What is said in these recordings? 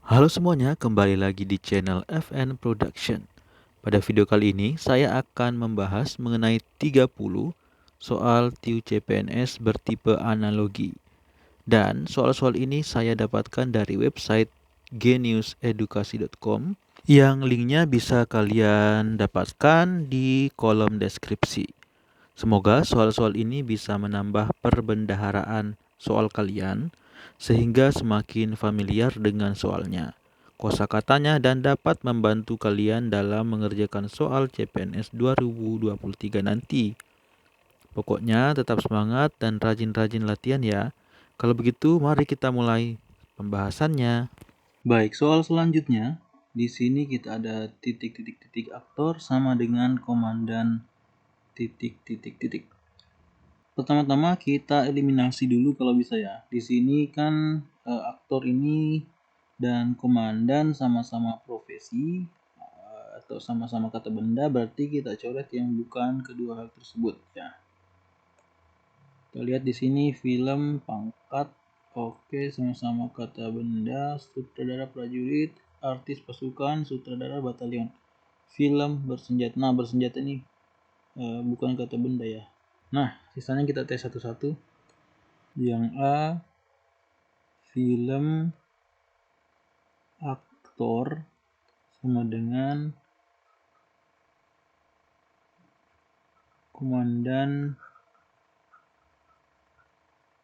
Halo semuanya, kembali lagi di channel FN Production. Pada video kali ini, saya akan membahas mengenai 30 soal TIU CPNS bertipe analogi. Dan soal-soal ini saya dapatkan dari website geniusedukasi.com yang linknya bisa kalian dapatkan di kolom deskripsi. Semoga soal-soal ini bisa menambah perbendaharaan soal kalian sehingga semakin familiar dengan soalnya, kosakatanya, dan dapat membantu kalian dalam mengerjakan soal CPNS 2023 nanti. Pokoknya tetap semangat dan rajin-rajin latihan ya. Kalau begitu, mari kita mulai pembahasannya. Baik, soal selanjutnya. Di sini kita ada titik-titik-titik aktor sama dengan komandan titik-titik-titik. Pertama-tama kita eliminasi dulu kalau bisa ya. Di sini kan aktor ini dan komandan sama-sama profesi atau sama-sama kata benda, berarti kita coret yang bukan kedua hal tersebut ya. Kita lihat di sini film, pangkat, oke, sama-sama kata benda, sutradara prajurit, artis pasukan, sutradara batalion. Film, bersenjata. Nah, bersenjata ini bukan kata benda ya. Nah, sisanya kita tes satu-satu. Yang A, film, aktor sama dengan komandan,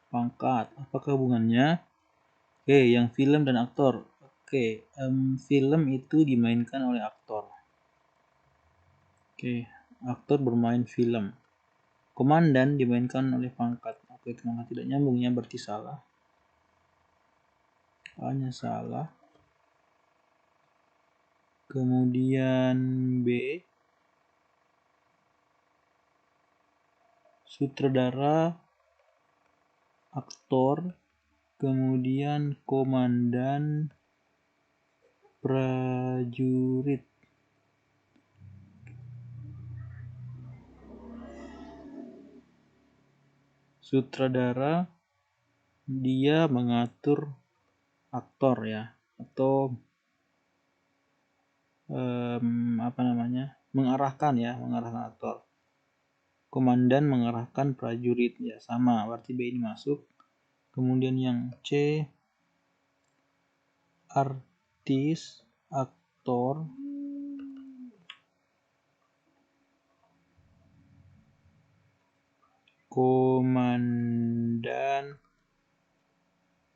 pangkat. Apakah hubungannya? Oke, yang film dan aktor. Oke, film itu dimainkan oleh aktor. Oke, aktor bermain film. Komandan dimainkan oleh pangkat. Oke, kenapa tidak nyambungnya berarti salah. A-nya salah. Kemudian B, sutradara, aktor, kemudian komandan, prajurit. Sutradara dia mengatur aktor ya, atau mengarahkan aktor. Komandan mengarahkan prajurit ya, sama, berarti B ini masuk. Kemudian yang C, artis, aktor, komandan,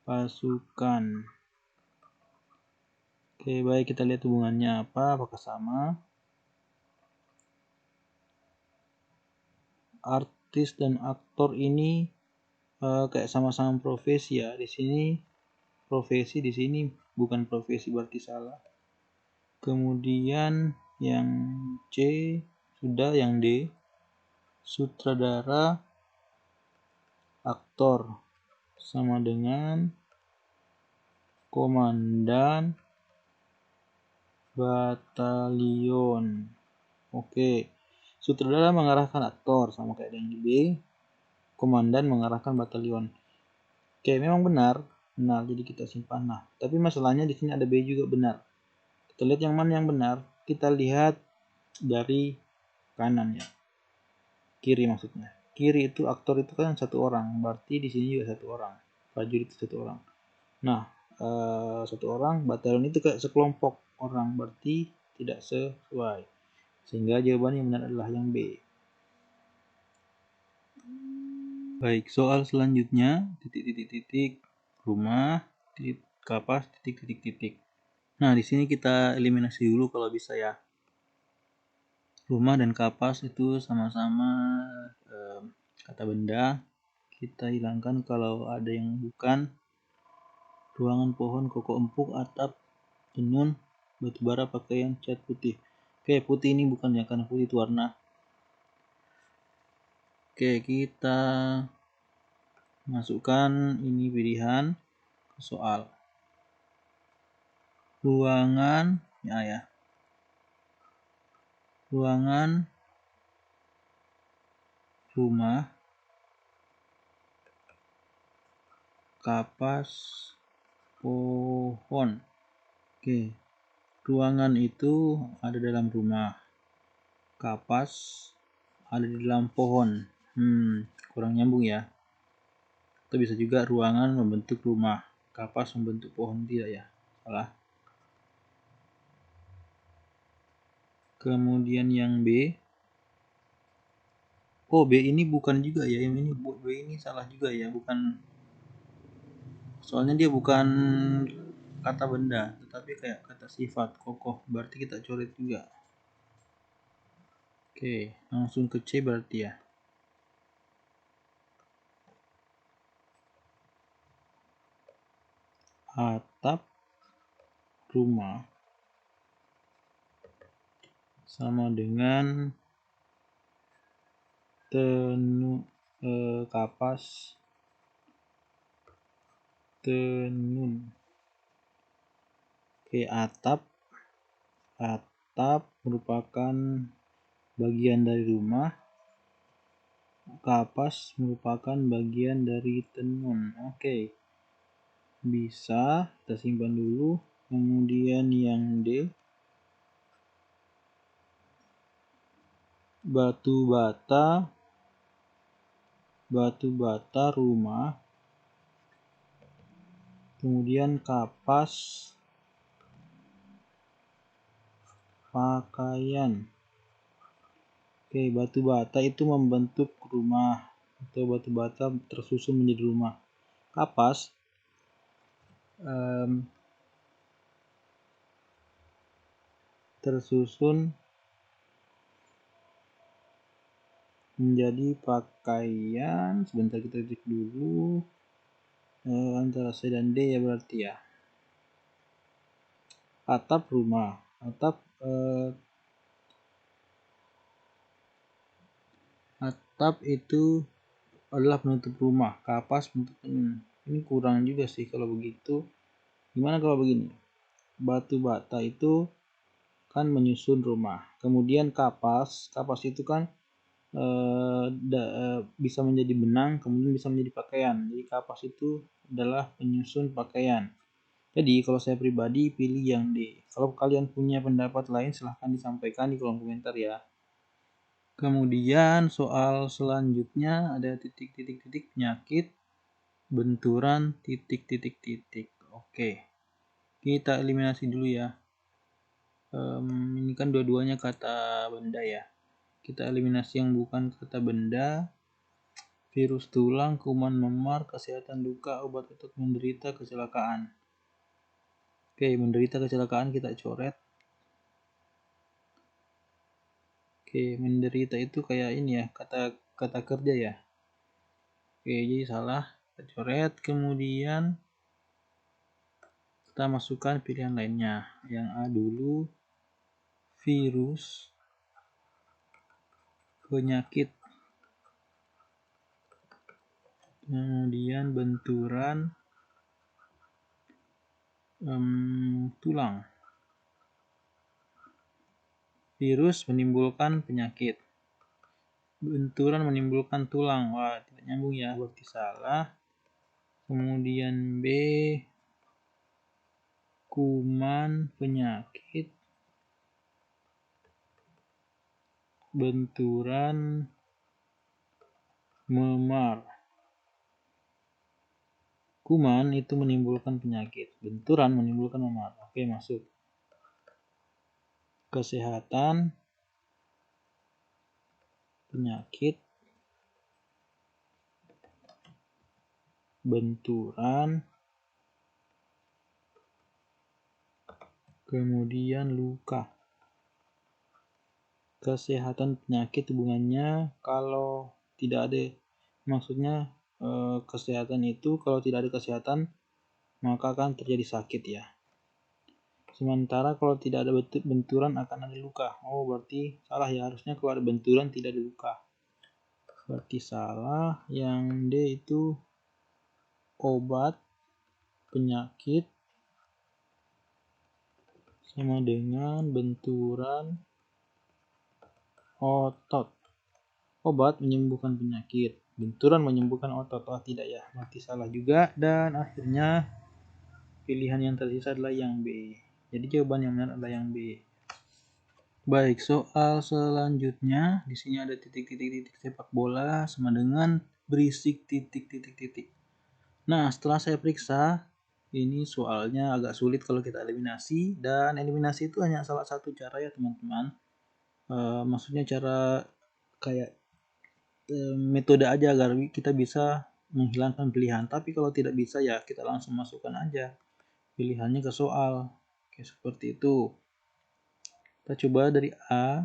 pasukan. Oke, baik, kita lihat hubungannya apa, apakah sama. Artis dan aktor ini kayak sama-sama profesi ya. Di sini profesi, di sini bukan profesi, berarti salah. Kemudian yang C sudah, yang D, sutradara, aktor sama dengan komandan, batalion. Oke, sutradara mengarahkan aktor sama kayak yang di B, komandan mengarahkan batalion. Oke, memang benar, jadi kita simpan. Nah, tapi masalahnya di sini ada B juga benar. Kita lihat yang mana yang benar. Kita lihat dari kanan ya, kiri maksudnya. Kiri itu aktor itu kan satu orang, berarti di sini juga satu orang. Prajurit itu satu orang. Nah, satu orang, batalion itu kayak sekelompok orang, berarti tidak sesuai. Sehingga jawaban yang benar adalah yang B. Baik, soal selanjutnya, titik-titik-titik, rumah, titik kapas, titik-titik-titik. Nah, di sini kita eliminasi dulu kalau bisa ya. Rumah dan kapas itu sama-sama kata benda. Kita hilangkan kalau ada yang bukan. Ruangan, pohon, koko empuk, atap, tenun, batu bara, pakaian, cat putih. Oke, putih ini bukan ya, karena putih itu warna. Oke, kita masukkan ini pilihan ke soal. Ruangan, ya. Ruangan, rumah, kapas, pohon. Oke, ruangan itu ada dalam rumah. Kapas ada di dalam pohon. Kurang nyambung ya. Atau bisa juga ruangan membentuk rumah. Kapas membentuk pohon, tidak ya? Salah. Kemudian yang B. Oh, B ini bukan juga ya. Yang ini B ini salah juga ya, bukan. Soalnya dia bukan kata benda, tetapi kayak kata sifat kokoh. Berarti kita coret juga. Oke, langsung ke C berarti ya. Atap rumah sama dengan kapas tenun. Oke, atap merupakan bagian dari rumah, kapas merupakan bagian dari tenun. Oke, bisa kita simpan dulu. Kemudian yang D, batu bata rumah, kemudian kapas pakaian. Oke, batu bata itu membentuk rumah atau batu bata tersusun menjadi rumah. Kapas tersusun menjadi pakaian. Sebentar kita cek dulu. Antara C dan D ya berarti ya. Atap rumah. Atap itu adalah penutup rumah. Kapas penutup tenun. Ini kurang juga sih kalau begitu. Gimana kalau begini? Batu bata itu kan menyusun rumah. Kemudian kapas itu kan bisa menjadi benang, kemudian bisa menjadi pakaian. Jadi kapas itu adalah penyusun pakaian. Jadi kalau saya pribadi pilih yang D. Kalau kalian punya pendapat lain silahkan disampaikan di kolom komentar ya. Kemudian soal selanjutnya ada titik-titik penyakit, benturan, titik-titik. Oke, kita eliminasi dulu ya. Ini kan dua-duanya kata benda ya. Kita eliminasi yang bukan kata benda. Virus tulang, kuman memar, kesehatan luka, obat untuk menderita kecelakaan. Oke, menderita kecelakaan kita coret. Oke, menderita itu kayak ini ya, kata kerja ya. Oke, jadi salah. Kita coret. Kemudian kita masukkan pilihan lainnya. Yang A dulu, virus, penyakit. Kemudian benturan, tulang. Virus menimbulkan penyakit. Benturan menimbulkan tulang. Wah, tidak nyambung ya, berarti salah. Kemudian B, kuman penyakit, benturan memar. Kuman itu menimbulkan penyakit, benturan menimbulkan memar. Oke, masuk. Kesehatan, penyakit, benturan, kemudian luka. Kesehatan penyakit hubungannya kalau tidak ada, maksudnya kesehatan itu kalau tidak ada kesehatan maka akan terjadi sakit ya. Sementara kalau tidak ada benturan akan ada luka. Oh, berarti salah ya, harusnya kalau ada benturan tidak ada luka. Berarti salah. Yang D itu obat penyakit sama dengan benturan otot. Obat menyembuhkan penyakit, benturan menyembuhkan otot. Oh, tidak ya, berarti salah juga. Dan akhirnya pilihan yang tersisa adalah yang B. Jadi jawaban yang benar adalah yang B. Baik, soal selanjutnya di sini ada titik-titik sepak bola sama dengan berisik titik-titik. Nah, setelah saya periksa, ini soalnya agak sulit kalau kita eliminasi, dan eliminasi itu hanya salah satu cara ya teman-teman. Maksudnya cara kayak metode aja agar kita bisa menghilangkan pilihan. Tapi kalau tidak bisa ya kita langsung masukkan aja pilihannya ke soal. Oke, seperti itu. Kita coba dari A,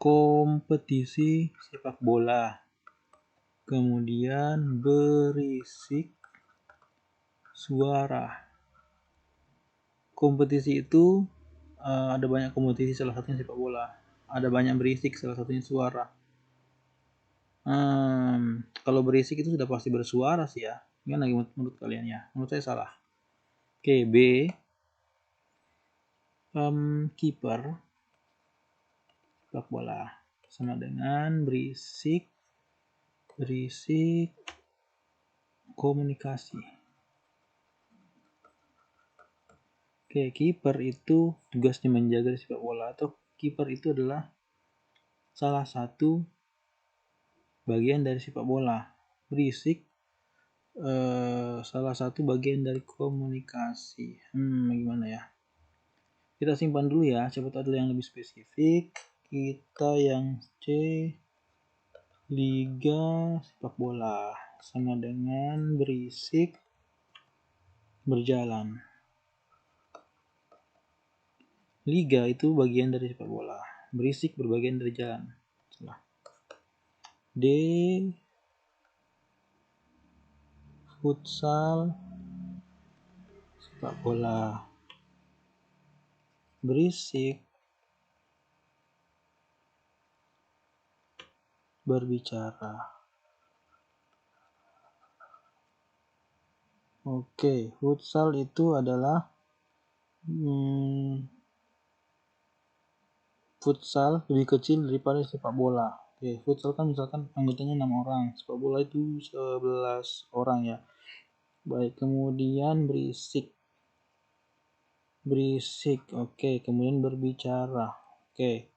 kompetisi sepak bola. Kemudian berisik suara. Kompetisi itu ada banyak kompetisi, salah satunya sepak bola. Ada banyak berisik, salah satunya suara. Kalau berisik itu sudah pasti bersuara sih ya. Gimana menurut kalian ya? Menurut saya salah. Oke, B, kiper sepak bola sama dengan berisik komunikasi. Oke, kiper itu tugasnya menjaga di sepak bola, atau kiper itu adalah salah satu bagian dari sepak bola. Berisik salah satu bagian dari komunikasi. Gimana ya? Kita simpan dulu ya, siapa tahu ada yang lebih spesifik. Kita yang C, liga sepak bola sama dengan berisik berjalan. Liga itu bagian dari sepak bola, berisik berbagian dari jalan. Salah. D, futsal sepak bola, berisik berbicara. Oke, futsal itu adalah futsal lebih kecil daripada sepak bola. Oke, futsal kan misalkan anggotanya 6 orang, sepak bola itu 11 orang ya. Baik, kemudian berisik. Oke, kemudian berbicara. Oke.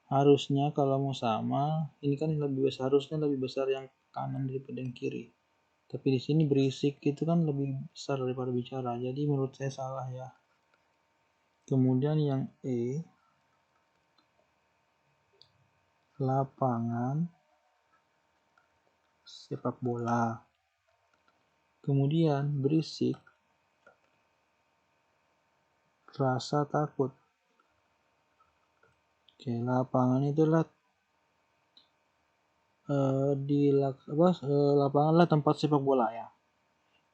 Harusnya kalau mau sama, ini kan harusnya lebih besar yang kanan daripada yang kiri. Tapi di sini berisik itu kan lebih besar daripada bicara. Jadi menurut saya salah ya. Kemudian yang E, lapangan sepak bola. Kemudian berisik rasa takut. Oke, lapangan itu adalah lapangan adalah tempat sepak bola ya.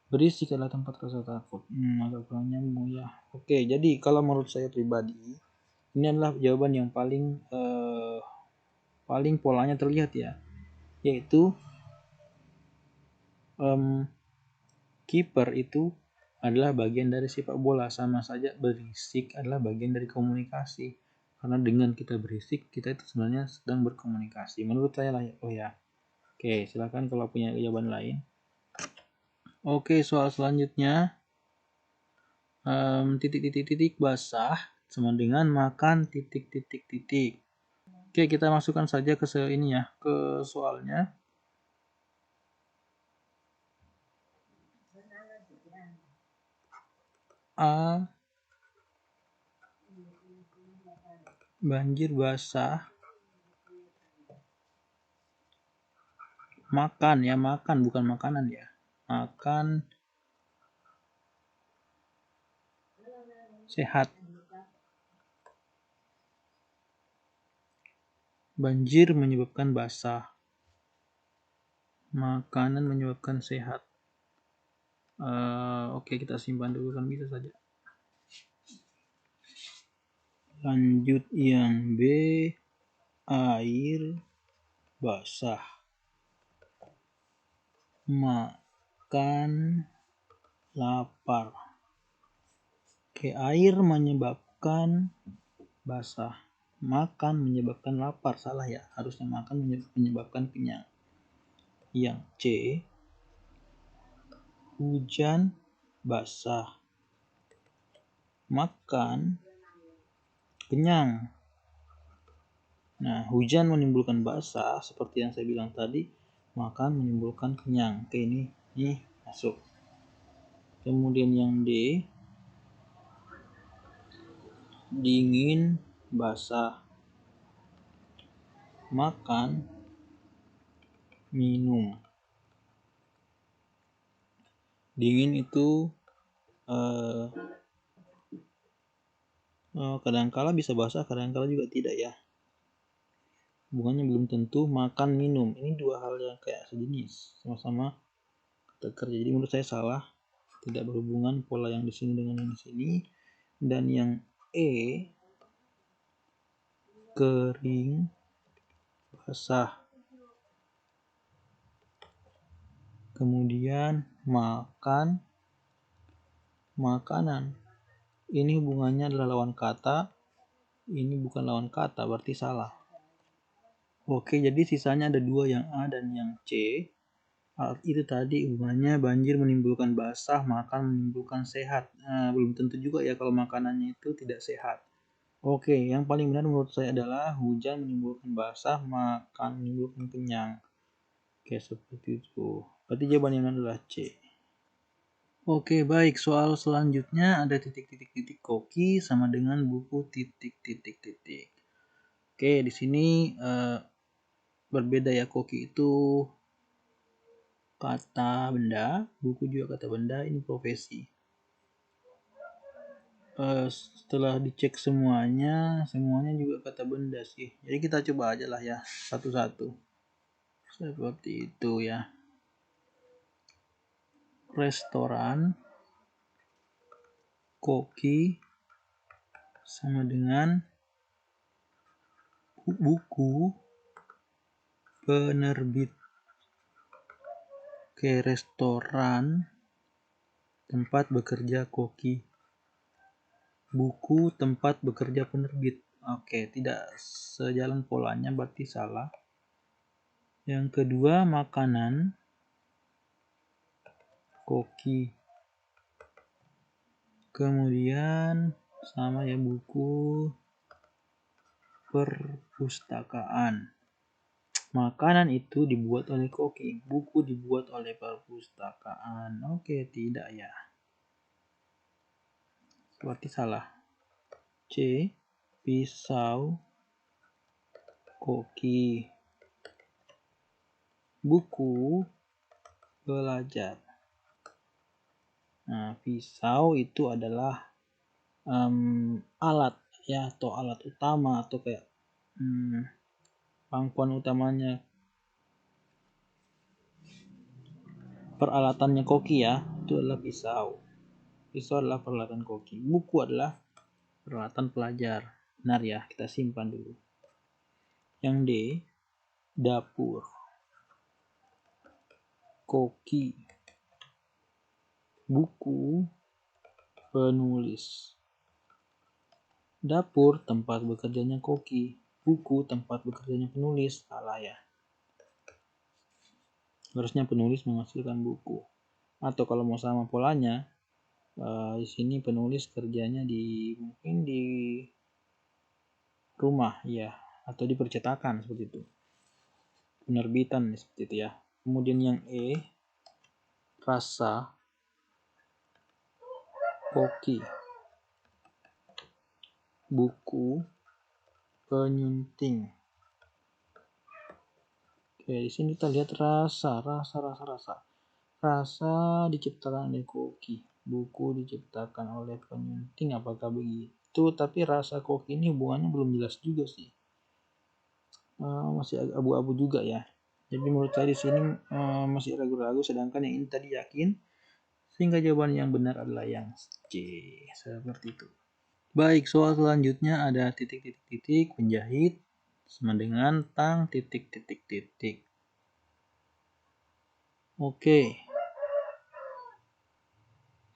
Berisik adalah tempat rasa takut. Agak kurang nyambung ya. Oke, jadi kalau menurut saya pribadi, ini adalah jawaban yang paling polanya terlihat ya, yaitu kiper itu adalah bagian dari sepak bola. Sama saja berisik adalah bagian dari komunikasi, karena dengan kita berisik kita itu sebenarnya sedang berkomunikasi menurut saya lah. Oke, silakan kalau punya jawaban lain. Oke, soal selanjutnya, titik basah sama dengan makan titik. Oke, kita masukkan saja ke ke soalnya. A, banjir basah. Makan bukan makanan ya. Makan sehat. Banjir menyebabkan basah. Makanan menyebabkan sehat. Oke, kita simpan dulu kan bisa saja. Lanjut yang B, air basah. Makan lapar. Oke, air menyebabkan basah. Makan menyebabkan lapar. Salah ya, harusnya makan menyebabkan kenyang. Yang C, hujan basah. makan, kenyang. Nah, hujan menimbulkan basah seperti yang saya bilang tadi, makan menimbulkan kenyang. Oke, ini masuk. Kemudian yang D, dingin, basah, makan, minum. Dingin itu kadangkala bisa basah, kadangkala juga tidak ya. Hubungannya belum tentu. Makan, minum, ini dua hal yang kayak sejenis, sama-sama kata kerja. Jadi menurut saya salah, tidak berhubungan pola yang di sini dengan yang di sini. Dan yang E, kering, basah, kemudian makan, makanan. Ini hubungannya adalah lawan kata, ini bukan lawan kata, berarti salah. Oke, jadi sisanya ada dua, yang A dan yang C. Itu tadi hubungannya banjir menimbulkan basah, makan menimbulkan sehat. Nah, belum tentu juga ya kalau makanannya itu tidak sehat. Oke, yang paling benar menurut saya adalah hujan menimbulkan basah, makan menimbulkan kenyang. Oke, seperti itu. Berarti jawaban yang benar adalah C. Oke, baik. Soal selanjutnya ada titik-titik-titik koki sama dengan buku titik-titik-titik. Oke, di sini berbeda ya. Koki itu kata benda, buku juga kata benda, ini profesi. Setelah dicek semuanya juga kata benda sih. Jadi kita coba aja lah ya, satu-satu. Seperti itu ya. Restoran, koki, sama dengan buku, penerbit. Oke, restoran, tempat bekerja koki. Buku, tempat bekerja penerbit. Oke, tidak sejalan polanya, berarti salah. Yang kedua, makanan, koki. Kemudian sama ya, buku, perpustakaan. Makanan itu dibuat oleh koki, buku dibuat oleh perpustakaan. Oke, tidak ya. Berarti salah. C, pisau, koki, buku, belajar. Nah, pisau itu adalah alat ya, atau alat utama, atau kayak pangkuan utamanya, peralatannya koki ya, itu adalah pisau. Pisau adalah peralatan koki. Buku adalah peralatan pelajar. Benar ya, kita simpan dulu. Yang D, dapur, koki, buku, penulis. Dapur tempat bekerjanya koki, buku tempat bekerjanya penulis. Salah ya. Harusnya penulis menghasilkan buku. Atau kalau mau sama polanya, di sini penulis kerjanya mungkin di rumah ya, atau di percetakan seperti itu. Penerbitan seperti itu ya. Kemudian yang E, rasa, koki, buku, penyunting. Oke, di sini kita lihat rasa. Rasa diciptakan oleh koki, buku diciptakan oleh penyunting. Apakah begitu? Tapi rasa koki ini hubungannya belum jelas juga sih. Masih agak abu-abu juga ya. Jadi menurut saya di sini masih ragu-ragu, sedangkan yang ini tadi yakin, sehingga jawaban yang benar adalah yang C. Seperti itu. Baik, soal selanjutnya ada titik-titik-titik, penjahit sama dengan tang titik-titik-titik. Oke.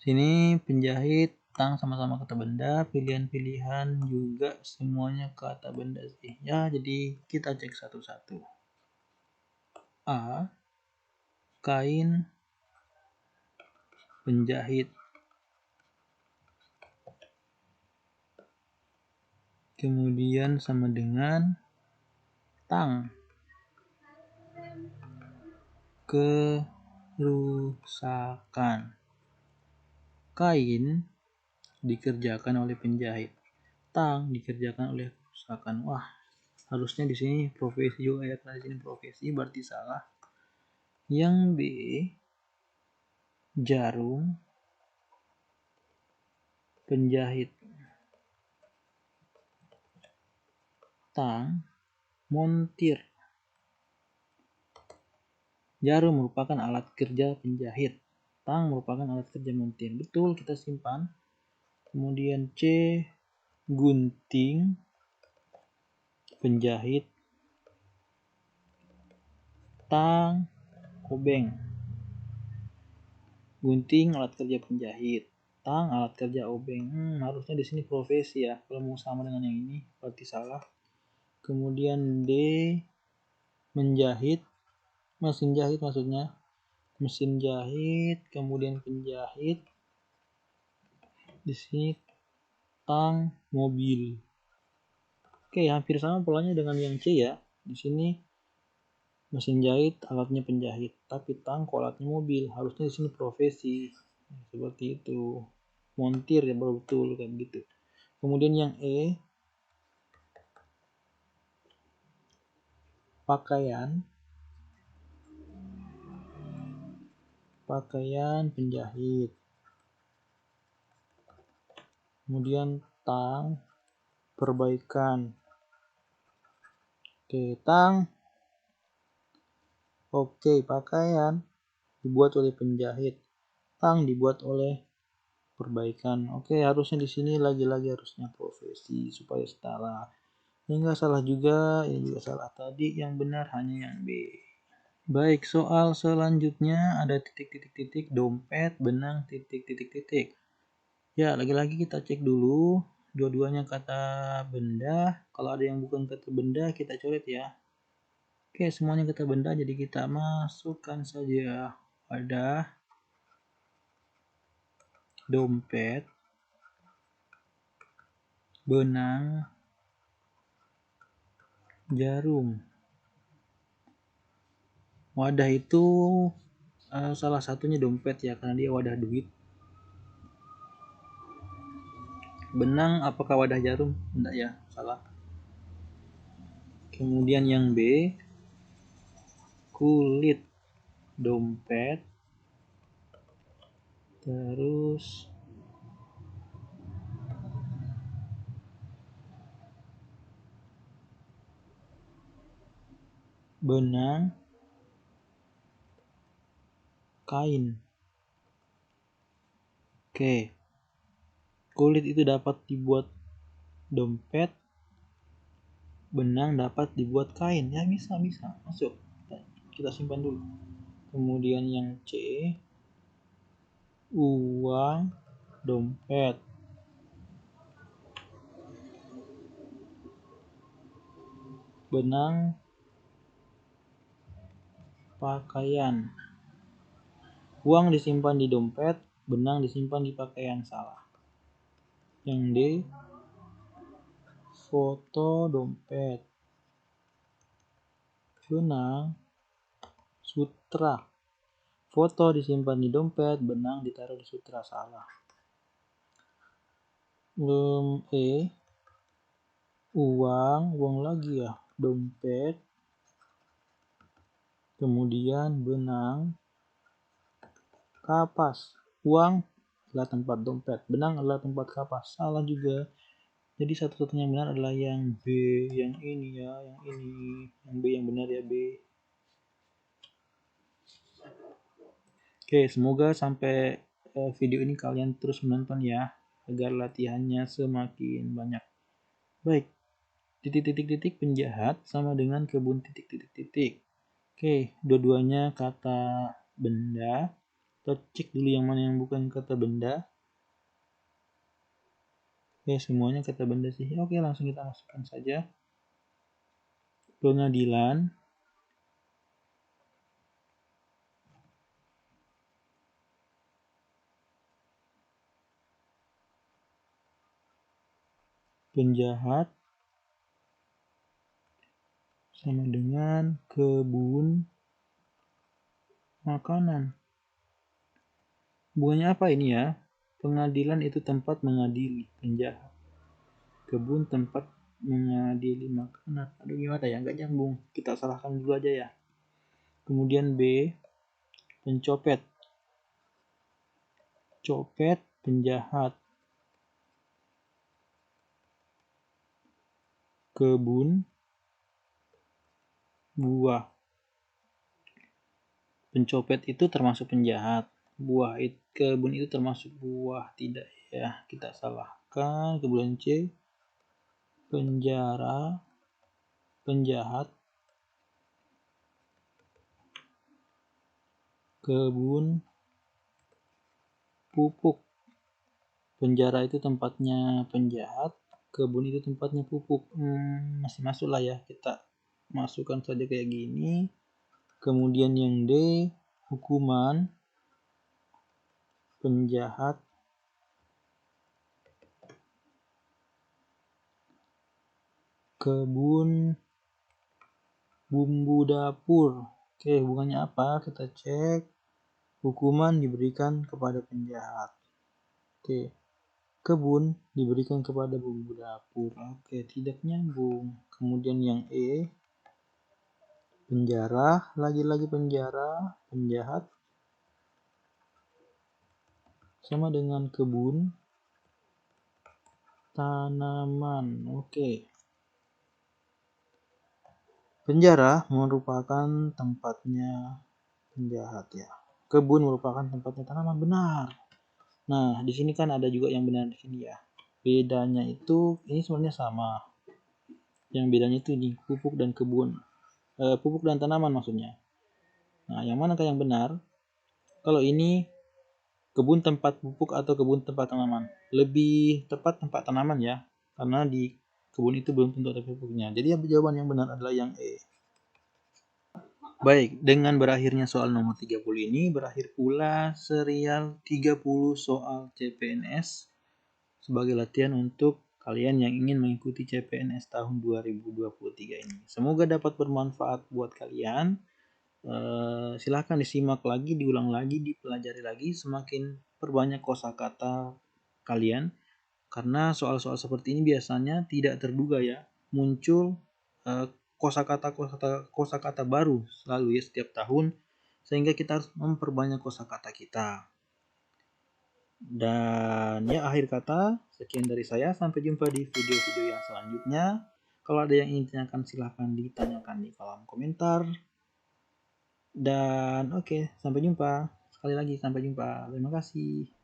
Sini penjahit, tang sama-sama kata benda, pilihan-pilihan juga semuanya kata benda sih. Ya, jadi kita cek satu-satu. A, kain, penjahit. kemudian sama dengan tang, kerusakan. Kain dikerjakan oleh penjahit, tang dikerjakan oleh kerusakan. Wah, harusnya di sini profesi juga ya, karena di sini profesi berarti salah. Yang B, jarum penjahit, tang montir. Jarum merupakan alat kerja penjahit, tang merupakan alat kerja montir. Betul, kita simpan. Kemudian C, gunting penjahit, tang obeng. Gunting alat kerja penjahit, tang alat kerja obeng. Harusnya di sini profesi ya. Kalau mau sama dengan yang ini berarti salah. Kemudian D, menjahit, mesin jahit maksudnya. Mesin jahit, kemudian penjahit. Di sini tang mobil. Oke, hampir sama polanya dengan yang C ya. Di sini mesin jahit alatnya penjahit, tapi tang alatnya mobil. Harusnya di sini profesi. Seperti itu. Montir ya, betul kayak gitu. Kemudian yang E, pakaian penjahit. Kemudian tang perbaikan. Oke, pakaian dibuat oleh penjahit, tang dibuat oleh perbaikan. Oke, harusnya di sini lagi-lagi harusnya profesi supaya setara. Ini enggak salah juga, ini juga salah. Tadi yang benar hanya yang B. Baik, soal selanjutnya ada titik-titik-titik, dompet, benang, titik-titik-titik. Ya, lagi-lagi kita cek dulu. Dua-duanya kata benda. Kalau ada yang bukan kata benda, kita coret ya. Oke, semuanya kata benda, jadi kita masukkan saja. Ada dompet, benang, jarum. Wadah itu salah satunya dompet ya, karena dia wadah duit. Benang apakah wadah jarum? Enggak ya, salah. Kemudian yang B, kulit dompet, terus benang, kain. Oke, kulit itu dapat dibuat dompet, benang dapat dibuat kain. Ya, bisa masuk. Kita simpan dulu. Kemudian yang C, uang dompet, benang pakaian. Uang disimpan di dompet, benang disimpan di pakaian. Salah. Yang D, foto dompet, benang sutra. Foto disimpan di dompet, benang ditaruh di sutra. Salah. E, uang lagi ya, dompet, kemudian benang, kapas. Uang adalah tempat dompet, benang adalah tempat kapas. Salah juga. Jadi satu-satunya yang benar adalah yang B, yang ini ya, yang ini. Yang B yang benar ya, B. Oke, semoga sampai video ini kalian terus menonton ya, agar latihannya semakin banyak. Baik, titik-titik-titik penjahat sama dengan kebun titik-titik-titik. Oke, dua-duanya kata benda. Kita cek dulu yang mana yang bukan kata benda. Oke, semuanya kata benda sih. Oke, langsung kita masukkan saja. Pengadilan, penjahat, sama dengan kebun makanan. Hubungannya apa ini ya? Pengadilan itu tempat mengadili penjahat. Kebun tempat mengadili makanan. Aduh gimana ya? Nggak nyambung. Kita salahkan dulu aja ya. Kemudian B, pencopet. Copet, penjahat. Kebun, buah. Pencopet itu termasuk penjahat. Kebun itu termasuk buah. Tidak ya, kita salahkan. Kemudian C, penjara, penjahat. Kebun, pupuk. Penjara itu tempatnya penjahat, kebun itu tempatnya pupuk. Masih masuk lah ya, kita masukkan saja kayak gini. Kemudian yang D, hukuman, penjahat, kebun, bumbu dapur. Oke, hubungannya apa? Kita cek. Hukuman diberikan kepada penjahat. Oke. Kebun diberikan kepada bumbu dapur. Oke, tidak nyambung. Kemudian yang E, penjara, lagi-lagi penjara, penjahat, sama dengan kebun, tanaman. Oke. Penjara merupakan tempatnya penjahat ya. Kebun merupakan tempatnya tanaman. Benar. Nah, di sini kan ada juga yang benar di sini ya. Bedanya itu ini sebenarnya sama. Yang bedanya itu di pupuk dan kebun. Pupuk dan tanaman maksudnya. Nah, yang manakah yang benar? Kalau ini kebun tempat pupuk atau kebun tempat tanaman? Lebih tepat tempat tanaman ya. Karena di kebun itu belum tentu ada pupuknya. Jadi jawaban yang benar adalah yang E. Baik, dengan berakhirnya soal nomor 30 ini, berakhir pula serial 30 soal CPNS sebagai latihan untuk kalian yang ingin mengikuti CPNS tahun 2023 ini. Semoga dapat bermanfaat buat kalian. Silahkan disimak lagi, diulang lagi, dipelajari lagi, semakin perbanyak kosakata kalian. Karena soal-soal seperti ini biasanya tidak terduga ya, muncul kosakata baru selalu ya setiap tahun, sehingga kita harus memperbanyak kosakata kita. Dan ya akhir kata, sekian dari saya, sampai jumpa di video-video yang selanjutnya. Kalau ada yang ingin ditanyakan silahkan ditanyakan di kolom komentar. Dan oke, sampai jumpa. Sekali lagi sampai jumpa. Terima kasih.